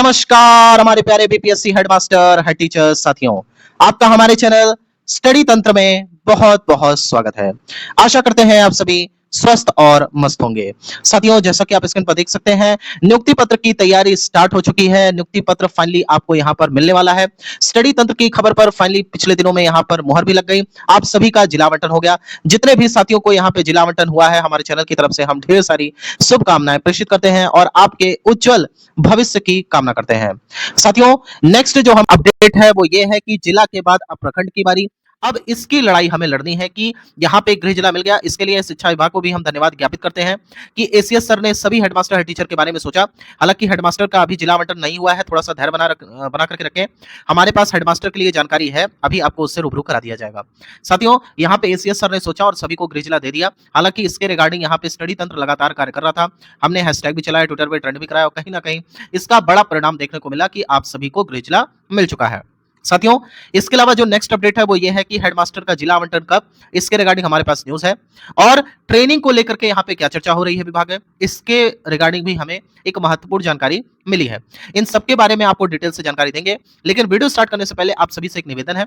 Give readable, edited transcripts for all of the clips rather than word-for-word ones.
नमस्कार हमारे प्यारे बीपीएससी हेडमास्टर हेड टीचर साथियों, आपका हमारे चैनल स्टडी तंत्र में बहुत बहुत स्वागत है। आशा करते हैं आप सभी स्वस्थ और मस्त होंगे। साथियों, जैसा कि आप स्क्रीन पर देख सकते हैं, नियुक्ति पत्र की तैयारी स्टार्ट हो चुकी है। नियुक्ति पत्र फाइनली आपको यहां पर मिलने वाला है। स्टडी तंत्र की खबर पर फाइनली पिछले दिनों में यहां पर मुहर भी लग गई। आप सभी का जिला आवंटन हो गया। जितने भी साथियों को यहां पे जिला आवंटन हुआ है, हमारे चैनल की तरफ से हम ढेर सारी शुभकामनाएं प्रेषित करते हैं और आपके उज्जवल भविष्य की कामना करते हैं। साथियों, नेक्स्ट जो हम अपडेट है वो ये है कि जिला के बाद अब प्रखंड की बारी। अब इसकी लड़ाई हमें लड़नी है कि यहाँ पे गृह जिला मिल गया। इसके लिए शिक्षा विभाग को भी हम धन्यवाद ज्ञापित करते हैं कि एसीएस सर ने सभी हेडमास्टर हेड टीचर के बारे में सोचा। हालांकि हेडमास्टर का अभी जिला आवंटन नहीं हुआ है, थोड़ा सा धैर्य बना करके रखें। हमारे पास हेडमास्टर के लिए जानकारी है, अभी आपको उससे रूबरू करा दिया जाएगा। साथियों, यहाँ पे एसीएस सर ने सोचा और सभी को गृह जिला दे दिया। हालांकि इसके रिगार्डिंग यहाँ पे स्टडी तंत्र लगातार कार्य कर रहा था। हमने हैशटैग भी चलाया, ट्विटर पे ट्रेंड भी कराया और कहीं ना कहीं इसका बड़ा परिणाम देखने को मिला कि आप सभी को गृह जिला मिल चुका है। साथियों, इसके अलावा जो नेक्स्ट अपडेट है वो ये है कि हेडमास्टर का जिला आवंटन कब, इसके रिगार्डिंग हमारे पास न्यूज है। और ट्रेनिंग को लेकर के यहाँ पे क्या चर्चा हो रही है विभाग में, इसके रिगार्डिंग भी हमें एक महत्वपूर्ण जानकारी मिली है। इन सबके बारे में आपको डिटेल से जानकारी देंगे, लेकिन वीडियो स्टार्ट करने से पहले आप सभी से एक निवेदन है,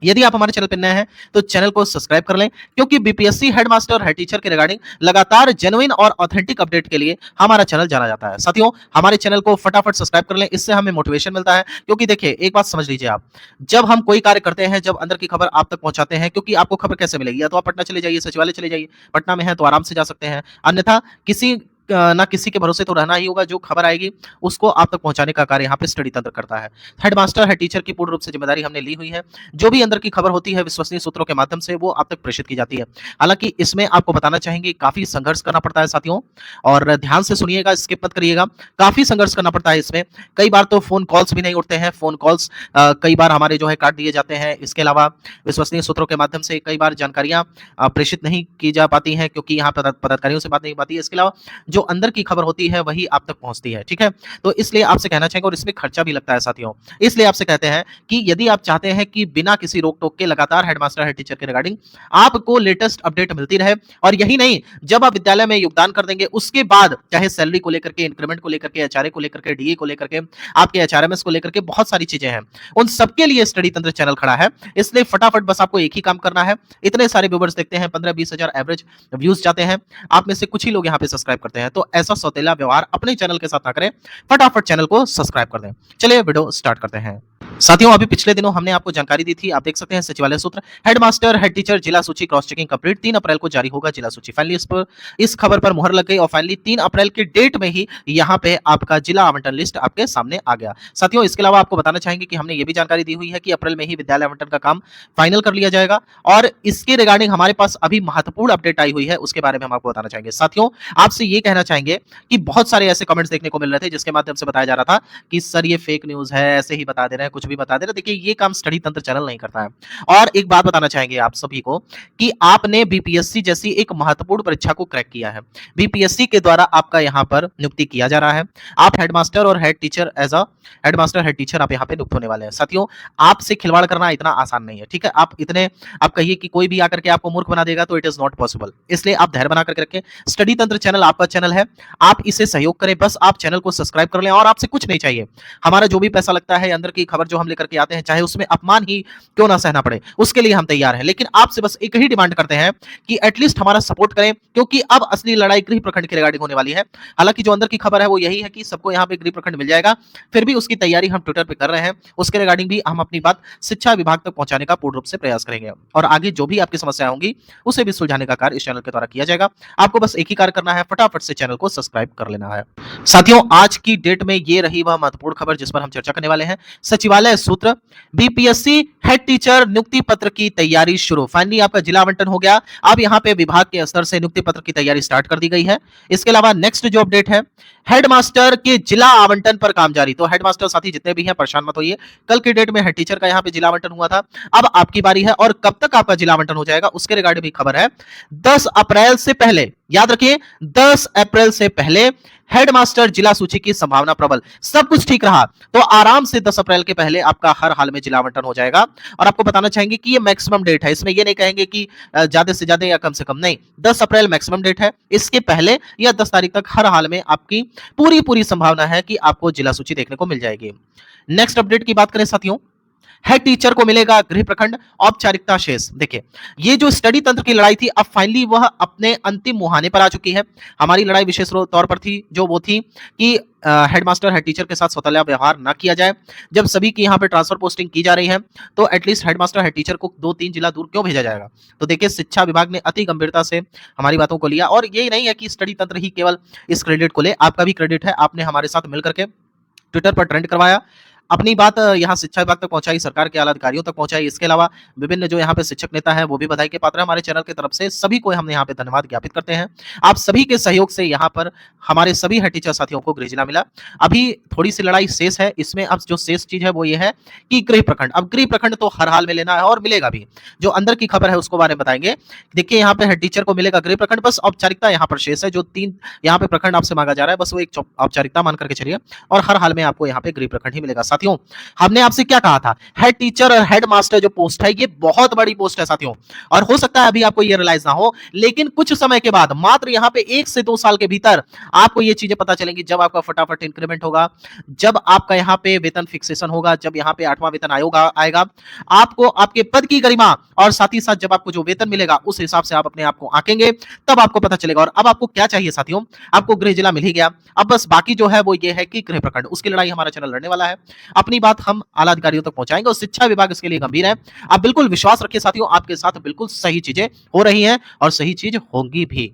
यदि आप हमारे चैनल पर नए हैं तो चैनल को सब्सक्राइब कर लें, क्योंकि बीपीएससी हेडमास्टर हेड टीचर के रिगार्डिंग लगातार जेन्युइन और ऑथेंटिक अपडेट के लिए हमारा चैनल जाना जाता है। साथियों, हमारे चैनल को फटाफट सब्सक्राइब कर लें, इससे हमें मोटिवेशन मिलता है। क्योंकि देखिए, एक बात समझ लीजिए, आप जब हम कोई कार्य करते हैं, जब अंदर की खबर आप तक पहुंचाते हैं, क्योंकि आपको खबर कैसे मिलेगी, या तो आप पटना चले जाइए, सचिवालय चले जाइए, पटना में है तो आराम से जा सकते हैं, अन्यथा किसी ना किसी के भरोसे तो रहना ही होगा। जो खबर आएगी उसको आप तक पहुंचाने का कार्य यहाँ पे स्टडी तंत्र करता है। हेडमास्टर हेड टीचर की पूर्ण रूप से जिम्मेदारी हमने ली हुई है। जो भी अंदर की खबर होती है विश्वसनीय सूत्रों के माध्यम से वो आप तक प्रेषित की जाती है। हालांकि इसमें आपको बताना चाहेंगे काफी संघर्ष करना पड़ता है साथियों, और ध्यान से सुनिएगा, स्किप मत करिएगा। काफी संघर्ष करना पड़ता है इसमें। कई बार तो फोन कॉल्स भी नहीं उठते हैं, फोन कॉल्स कई बार हमारे जो है काट दिए जाते हैं। इसके अलावा विश्वसनीय सूत्रों के माध्यम से कई बार जानकारियां प्रेषित नहीं की जा पाती हैं, क्योंकि यहाँ पदाधिकारियों से बात नहीं पाती है। इसके अलावा जो अंदर की खबर है वही आप तक पहुंचती है, ठीक है। तो इसलिए आपसे कहना चाहेंगे, और इसमें खर्चा भी लगता है साथियों, इसलिए आपसे कहते हैं कि यदि आप चाहते हैं कि बिना किसी रोक टोक के लगातार हेडमास्टर हेड टीचर के रिगार्डिंग आपको लेटेस्ट अपडेट मिलती रहे, और यही नहीं, जब आप विद्यालय में योगदान कर देंगे उसके बाद चाहे सैलरी को लेकर के, इंक्रीमेंट को लेकर के, एचआरए को लेकर के, डीए को लेकर के, आपके एचआरएमएस को लेकर के बहुत सारी चीजें हैं, उन सबके लिए स्टडी तंत्र चैनल खड़ा है। इसलिए फटाफट बस आपको एक ही काम करना है। इतने सारे व्यूअर्स देखते हैं, 15-20 हजार एवरेज व्यूज जाते हैं, आप में से कुछ ही लोग यहाँ पे सब्सक्राइब करते हैं। तो ऐसा सौतेला व्यवहार अपने चैनल के साथ ना करें, फटाफट चैनल को सब्सक्राइब कर दें। चलिए वीडियो स्टार्ट करते हैं। साथियों, अभी पिछले दिनों हमने आपको जानकारी दी थी, आप देख सकते हैं सचिवालय सूत्र, हेडमास्टर हेड टीचर जिला सूची क्रॉस चेकिंग कंप्लीट, 3 अप्रैल को जारी होगा जिला सूची। फाइनली इस खबर पर मुहर लग गई और फाइनली 3 अप्रैल की डेट में ही यहां पे आपका जिला आवंटन लिस्ट आपके सामने आ गया। साथियों, इसके अलावा आपको बताना चाहेंगे कि हमने ये भी जानकारी दी हुई है कि अप्रैल में ही विद्यालय आवंटन का काम फाइनल कर लिया जाएगा, और इसके रिगार्डिंग हमारे पास अभी महत्वपूर्ण अपडेट आई हुई है, उसके बारे में हम आपको बताना चाहेंगे। साथियों, आपसे ये कहना चाहेंगे कि बहुत सारे ऐसे कमेंट्स देखने को मिल रहे थे जिसके माध्यम से बताया जा रहा था कि सर ये फेक न्यूज है, ऐसे ही बता दे रहे हैं, कुछ भी बता दे रहे हैं। देखिए, ये काम स्टडी तंत्र चैनल नहीं करता है। और एक बात बताना चाहेंगे आप सभी को कि आपने बीपीएससी जैसी एक महत्वपूर्ण परीक्षा को क्रैक किया है। बीपीएससी के द्वारा आपका यहां पर नियुक्ति किया जा रहा है। आप हेडमास्टर और head teacher, as a headmaster head teacher आप यहां पे नियुक्त होने वाले हैं। साथियों, आपसे खिलवाड़ करना इतना आसान नहीं है, ठीक है। आप कहिए कि कोई भी आकर के आपको मूर्ख बना देगा, तो इट इज नॉट पॉसिबल। इसलिए आप धैर्य बना करके रखें। स्टडी तंत्र चैनल आपका चैनल है, आप इसे सहयोग करें, बस आप चैनल को सब्सक्राइब कर लें, और आपसे कुछ नहीं चाहिए। हमारा जो भी पैसा लगता है, अंदर की खबर जो हम लेकर के आते हैं, चाहे उसमें अपमान ही क्यों ना सहना पड़े, उसके लिए हम तैयार हैं। लेकिन आपसे बस एक ही डिमांड करते हैं कि एटलीस्ट हमारा सपोर्ट करें, क्योंकि अब असली लड़ाई गृह प्रखंड के रिगार्डिंग होने वाली है। हालांकि जो अंदर की खबर है वो यही है कि सबको यहाँ पे गृह प्रखंड मिल जाएगा, फिर भी उसकी तैयारी हम ट्विटर पे कर रहे हैं। उसके रिगार्डिंग भी हम अपनी बात शिक्षा विभाग तक पहुंचाने का पूर्ण रूप से प्रयास करेंगे, और आगे जो भी आपकी समस्या होंगी उसे भी सुलझाने का कार्य इस चैनल के द्वारा किया जाएगा। आपको बस एक ही कार्य करना है, फटाफट से चैनल को सब्सक्राइब कर लेना है। साथियों, आज की डेट में ये रही वह महत्वपूर्ण खबर जिस पर हम चर्चा करने वाले हैं। सचिवालय सूत्र, बीपीएससी हेड टीचर नियुक्ति पत्र की तैयारी शुरू। फाइनली आपका जिला आवंटन हो गया। अब यहां पे विभाग के स्तर से नियुक्ति पत्र की तैयारी स्टार्ट कर दी गई है। इसके अलावा नेक्स्ट जो अपडेट है, हेडमास्टर के जिला आवंटन पर काम जारी। तो हेडमास्टर साथी जितने भी हैं परेशान मत होइए, कल की डेट में हेड टीचर का यहां पे जिला आवंटन हुआ था, अब आपकी बारी है, और कब तक आपका जिला आवंटन हो जाएगा उसके रिगार्डिंग भी खबर है। 10 अप्रैल से पहले, याद रखिए, 10 अप्रैल से पहले हेडमास्टर जिला सूची की संभावना प्रबल। सब कुछ ठीक रहा तो आराम से 10 अप्रैल के पहले आपका हर हाल में जिला आवंटन हो जाएगा। और आपको बताना चाहेंगे कि ये मैक्सिमम डेट है, इसमें ये नहीं कहेंगे कि ज्यादा से ज्यादा या कम से कम, नहीं, 10 अप्रैल मैक्सिमम डेट है। इसके पहले या 10 तारीख तक हर हाल में आपकी पूरी संभावना है कि आपको जिला सूची देखने को मिल जाएगी। नेक्स्ट अपडेट की बात करें साथियों, हेड टीचर को मिलेगा गृह प्रखंड औपचारिकता शेष। देखिए, ये जो स्टडी तंत्र की लड़ाई थी, अब फाइनली वह अपने अंतिम मुहाने पर आ चुकी है। हमारी लड़ाई विशेष तौर पर थी, जो वो थी कि हेडमास्टर हेड टीचर के साथ सौतेला व्यवहार ना किया जाए। जब सभी की यहाँ पे ट्रांसफर पोस्टिंग की जा रही है, तो एटलीस्ट हेडमास्टर हेड टीचर को 2-3 जिला दूर क्यों भेजा जाएगा? तो देखिए, शिक्षा विभाग ने अति गंभीरता से हमारी बातों को लिया, और ये नहीं है कि स्टडी तंत्र ही केवल इस क्रेडिट को ले, आपका भी क्रेडिट है। आपने हमारे साथ मिलकर के ट्विटर पर ट्रेंड करवाया, अपनी बात यहाँ शिक्षा विभाग तक पहुंचाई, सरकार के आला अधिकारियों तक पहुंचाई। इसके अलावा विभिन्न जो यहाँ पे शिक्षक नेता है, वो भी बधाई के पात्र है हमारे चैनल की तरफ से। सभी को हमने यहाँ पे धन्यवाद ज्ञापित करते हैं। आप सभी के सहयोग से यहाँ पर हमारे सभी हेड टीचर साथियों को गृह जिला मिला। अभी थोड़ी सी लड़ाई शेष है इसमें। अब जो शेष चीज है वो ये है कि गृह प्रखंड, अब गृह प्रखंड तो हर हाल में लेना है और मिलेगा भी। जो अंदर की खबर है उसको बारे में बताएंगे। देखिए, यहाँ पे हेड टीचर को मिलेगा गृह प्रखंड, बस औपचारिकता यहाँ पर शेष है। जो 3 यहाँ पे प्रखंड आपसे मांगा जा रहा है, बस वो एक औपचारिकता मान करके चलिए, और हर हाल में आपको यहाँ पे गृह प्रखंड ही मिलेगा। साथियों, हमने आपसे क्या कहा था, हेड टीचर और हेड मास्टर जो पोस्ट है, ये बहुत बड़ी पोस्ट है साथियों, और हो सकता है अभी आपको ये रियलाइज ना हो, लेकिन कुछ समय के बाद, मात्र यहाँ पे 1 से 2 साल के भीतर आपको ये चीजें पता चलेंगी। जब आपका फटाफट इंक्रीमेंट होगा, जब आपका यहाँ पे वेतन फिक्सेशन होगा, जब यहाँ पे 8वां वेतन आयोग आएगा, आपको आपके पद की गरिमा और साथ ही साथ जब आपको जो वेतन मिलेगा उस हिसाब से आप अपने आप को आंकेंगे, तब आपको पता चलेगा। और अब आपको क्या चाहिए साथियों, आपको गृह जिला मिल ही गया। अब बस बाकी जो है वो ये है कि गृह प्रखंड, उसकी लड़ाई हमारा चैनल लड़ने वाला है। अपनी बात हम आला अधिकारियों तक पहुंचाएंगे और शिक्षा विभाग इसके लिए गंभीर है। आप बिल्कुल विश्वास रखिए साथियों, आपके साथ बिल्कुल सही चीजें हो रही हैं और सही चीज होंगी भी।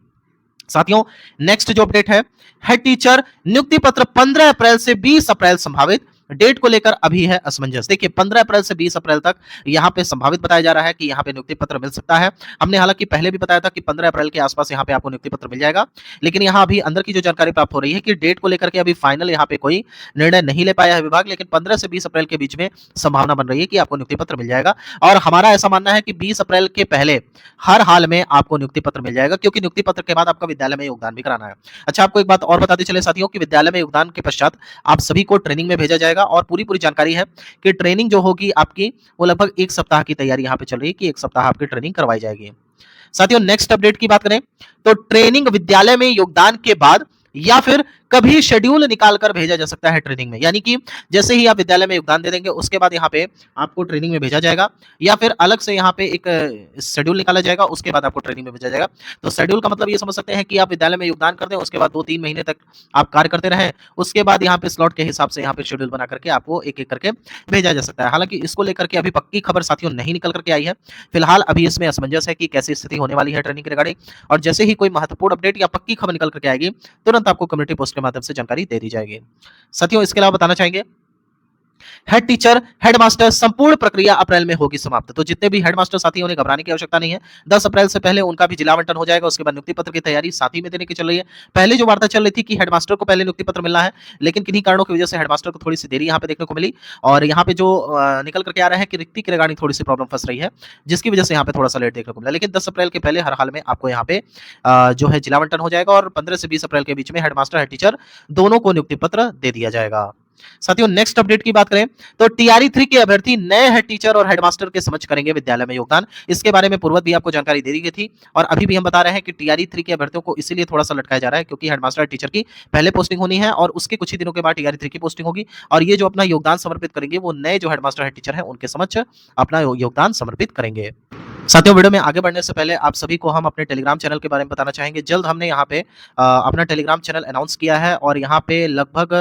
साथियों, नेक्स्ट जो अपडेट है, हेड टीचर नियुक्ति पत्र 15 अप्रैल से 20 अप्रैल संभावित। डेट को लेकर अभी है असमंजस। देखिए, 15 अप्रैल से 20 अप्रैल तक यहाँ पे संभावित बताया जा रहा है कि यहाँ पे नियुक्ति पत्र मिल सकता है। हमने हालांकि पहले भी बताया था कि 15 अप्रैल के आसपास यहाँ पे आपको नियुक्ति पत्र मिल जाएगा, लेकिन यहाँ अभी अंदर की जो जानकारी प्राप्त हो रही है कि डेट को लेकर के अभी फाइनल यहाँ पे कोई निर्णय नहीं ले पाया है विभाग, लेकिन 15 से 20 अप्रैल के बीच में संभावना बन रही है कि आपको नियुक्ति पत्र मिल जाएगा। और हमारा ऐसा मानना है कि 20 अप्रैल के पहले हर हाल में आपको नियुक्ति पत्र मिल जाएगा, क्योंकि नियुक्ति पत्र के बाद आपका विद्यालय में योगदान भी कराना है। अच्छा, आपको एक बात और बताते चले साथियों कि विद्यालय में योगदान के पश्चात आप सभी को ट्रेनिंग में भेजा जाएगा, और पूरी जानकारी है कि ट्रेनिंग जो होगी आपकी, वो लगभग 1 सप्ताह की तैयारी यहां पे चल रही है कि 1 सप्ताह आपकी ट्रेनिंग करवाई जाएगी। साथियों, नेक्स्ट अपडेट की बात करें तो ट्रेनिंग विद्यालय में योगदान के बाद या फिर कभी शेड्यूल निकालकर भेजा जा सकता है ट्रेनिंग में। यानी कि जैसे ही आप विद्यालय में योगदान दे देंगे, उसके बाद यहाँ पे आपको ट्रेनिंग में भेजा जाएगा, या फिर अलग से यहाँ पे एक शेड्यूल निकाला जाएगा, उसके बाद आपको ट्रेनिंग में भेजा जाएगा। तो शेड्यूल का मतलब ये समझ सकते हैं कि आप विद्यालय में योगदान कर दें, उसके बाद 2-3 महीने तक आप कार्य करते रहें, उसके बाद यहाँ पे स्लॉट के हिसाब से यहाँ पे शेड्यूल बना करके आपको एक एक करके भेजा जा सकता है। हालांकि इसको लेकर के अभी पक्की खबर साथियों नहीं निकल करके आई है। फिलहाल अभी इसमें असमंजस है कि कैसी स्थिति होने वाली है ट्रेनिंग के रिगार्डिंग, और जैसे ही कोई महत्वपूर्ण अपडेट या पक्की खबर निकल करके आएगी, तुरंत आपको कम्युनिटी पोस्ट के माध्यम से जानकारी दे दी जाएगी। साथियों, इसके अलावा बताना चाहेंगे, हेड टीचर हेडमास्टर संपूर्ण प्रक्रिया अप्रैल में होगी समाप्त। तो जितने भी हेडमास्टर साथी हैं, उन्हें घबराने की आवश्यकता नहीं है। 10 अप्रैल से पहले उनका भी जिला आवंटन हो जाएगा। उसके बाद नियुक्ति पत्र की तैयारी साथ ही में देने की चल रही है। पहले जो वार्ता चल रही थी कि हेडमास्टर को पहले नियुक्ति पत्र मिलना है, लेकिन किन्हीं कारणों की वजह से हेडमास्टर को थोड़ी सी देरी यहाँ पे देखने को मिली, और यहाँ पे जो निकल करके आ रहा है कि रिक्ति की रिगार्डिंग थोड़ी सी प्रॉब्लम फंस रही है, जिसकी वजह से यहाँ पे थोड़ा सा लेट देखने को मिला। लेकिन 10 अप्रैल के पहले हर हाल में आपको यहाँ पे जो है जिला आवंटन हो जाएगा, और 15 से 20 अप्रैल के बीच में हेडमास्टर हेड टीचर दोनों को नियुक्ति पत्र दे दिया जाएगा। साथियों, नेक्स्ट अपडेट की बात करें तो टीआरई 3 के अभ्यर्थी नए हेड टीचर और हेडमास्टर के समक्ष करेंगे विद्यालय में योगदान। इसके बारे में पूर्व भी आपको जानकारी दे दी गई थी, और अभी भी हम बता रहे हैं कि टीआरई 3 के अभ्यर्थियों को इसीलिए थोड़ा सा लटकाया जा रहा है क्योंकि हेडमास्टर टीचर की पहले पोस्टिंग होनी है, और उसके कुछ ही दिनों के बाद टीआरई 3 की पोस्टिंग होगी, और ये जो अपना योगदान समर्पित करेंगे वो नए जो हेडमास्टर हेड टीचर है उनके समक्ष अपना योगदान समर्पित करेंगे। साथियों, वीडियो में आगे बढ़ने से पहले आप सभी को हम अपने टेलीग्राम चैनल के बारे में बताना चाहेंगे। जल्द हमने यहाँ पे अपना टेलीग्राम चैनल अनाउंस किया है, और यहाँ पे लगभग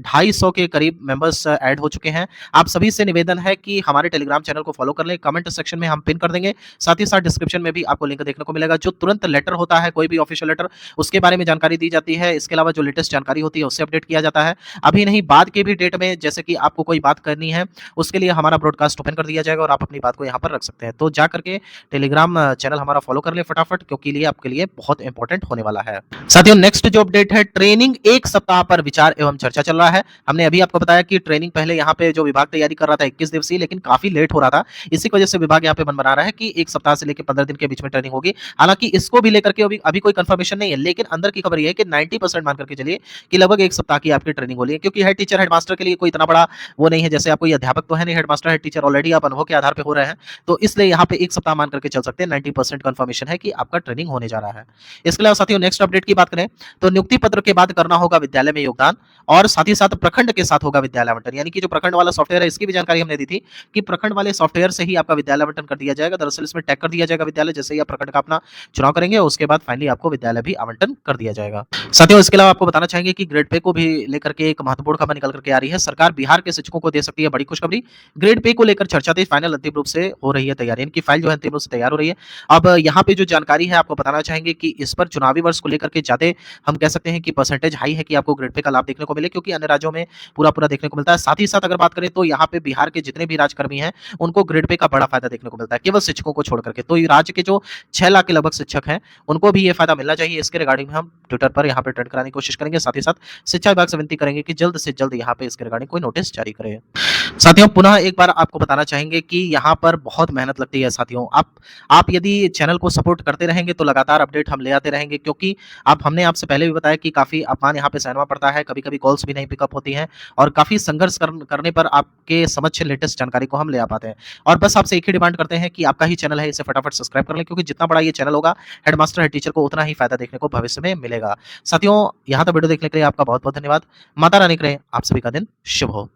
250 के करीब मेंबर्स ऐड हो चुके हैं। आप सभी से निवेदन है कि हमारे टेलीग्राम चैनल को फॉलो कर लें। कमेंट सेक्शन में हम पिन कर देंगे, साथ ही साथ डिस्क्रिप्शन में भी आपको लिंक देखने को मिलेगा। जो तुरंत लेटर होता है, कोई भी ऑफिशियल लेटर, उसके बारे में जानकारी दी जाती है। इसके अलावा जो लेटेस्ट जानकारी होती है उससे अपडेट किया जाता है। अभी नहीं, बाद के भी डेट में जैसे कि आपको कोई बात करनी है, उसके लिए हमारा ब्रॉडकास्ट ओपन कर दिया जाएगा और आप अपनी बात को यहाँ पर रख सकते हैं। तो जा करके टेलीग्राम चैनल हमारा फॉलो कर ले फटाफट, क्योंकि लिए आपके लिए बहुत इंपॉर्टेंट होने वाला है। साथियों, नेक्स्ट जो अपडेट है, ट्रेनिंग 1 सप्ताह पर विचार एवं चर्चा चल रहा है। हमने अभी आपको बताया कि ट्रेनिंग पहले यहाँ पे जो विभाग तैयारी कर रहा था 21 दिवसीय, लेकिन काफी लेट हो रहा था। इसी वजह से विभाग यहाँ पे मन बना रहा है कि 1 सप्ताह से लेकर 15 दिन के बीच में ट्रेनिंग होगी। हालांकि इसको भी लेकर के अभी कोई कंफर्मेशन नहीं है, लेकिन अंदर की खबर यह है कि 90% मान करके चलिए कि लगभग 1 सप्ताह की आपकी ट्रेनिंग हो रही है, क्योंकि हेड टीचर हेडमास्टर के लिए कोई इतना बड़ा वो नहीं है। जैसे आप कोई अध्यापक तो है नहीं, हेडमास्टर हेड टीचर ऑलरेडी आप अनुभव के आधार पर हो रहे हैं, तो इसलिए यहाँ पे 1 सप्ताह मान करके चल सकते हैं 90% कंफर्मेशन है कि आपका ट्रेनिंग होने जा रहा है। इसके अलावा साथियों नेक्स्ट अपडेट की बात करें तो नियुक्ति पत्र के बाद करना होगा विद्यालय में योगदान और साथ ही साथ प्रखंड के साथ होगा विद्यालय आवंटन। यानी कि जो प्रखंड वाला सॉफ्टवेयर है इसकी भी जानकारी हमने दी थी कि प्रखंड वाले सॉफ्टवेयर से ही आपका विद्यालय आवंटन कर दिया जाएगा। दरअसल इसमें टैग कर दिया जाएगा विद्यालय जैसे ही आप प्रखंड का अपना चुनाव करेंगे और उसके बाद फाइनली आपको विद्यालय भी आवंटन कर दिया जाएगा। साथियों इसके अलावा आपको बताना चाहेंगे कि ग्रेड पे को भी लेकर के एक महत्वपूर्ण खबर निकल करके आ रही है। सरकार बिहार के शिक्षकों को दे सकती है बड़ी खुशखबरी। ग्रेड पे को लेकर चर्चा थी, फाइनल अंतिम रूप से हो रही है तैयारी। इनकी फाइल जो है अंतिम रूप से तैयार हो रही है। अब यहाँ पे जो जानकारी है आपको बताना चाहेंगे कि इस पर चुनावी वर्ष को लेकर के ज्यादा हम कह सकते हैं कि परसेंटेज हाई है कि आपको ग्रेड पे का लाभ देखने को मिले, क्योंकि अन्य राज्यों में पूरा देखने को मिलता है। साथ ही साथ अगर बात करें तो यहाँ पे बिहार के जितने भी राजकर्मी हैं उनको ग्रेड पे का बड़ा फायदा देखने को मिलता है, केवल शिक्षकों को छोड़ करके। तो ये राज्य के जो 6 लाख के लगभग शिक्षक हैं उनको भी ये फायदा मिलना चाहिए। इसके रिगार्डिंग में हम ट्विटर पर यहाँ पे ट्रेंड कराने की कोशिश करेंगे। साथ ही साथ शिक्षा विभाग से विनती करेंगे कि जल्द से जल्द यहाँ पे इसके रिगार्डिंग कोई नोटिस जारी करे। साथियों पुनः एक बार आपको बताना चाहेंगे कि यहाँ पर बहुत मेहनत लगती है साथियों। आप यदि चैनल को सपोर्ट करते रहेंगे तो लगातार अपडेट हम ले आते रहेंगे, क्योंकि आप हमने आपसे पहले भी बताया कि काफ़ी अपमान यहाँ पे सहना पड़ता है, कभी-कभी कॉल्स भी नहीं पिकअप होती हैं और काफ़ी संघर्ष करने पर आपके समक्ष लेटेस्ट जानकारी को हम ले आ पाते हैं। और बस आपसे एक ही डिमांड करते हैं कि आपका ही चैनल है, इसे फटाफट सब्सक्राइब कर लें, क्योंकि जितना बड़ा ये चैनल होगा हेडमास्टर, हेड टीचर को उतना ही फायदा देखने को भविष्य में मिलेगा। साथियों यहाँ तक वीडियो देखने के लिए आपका बहुत-बहुत धन्यवाद। माता रानी करे आप सभी का दिन शुभ हो।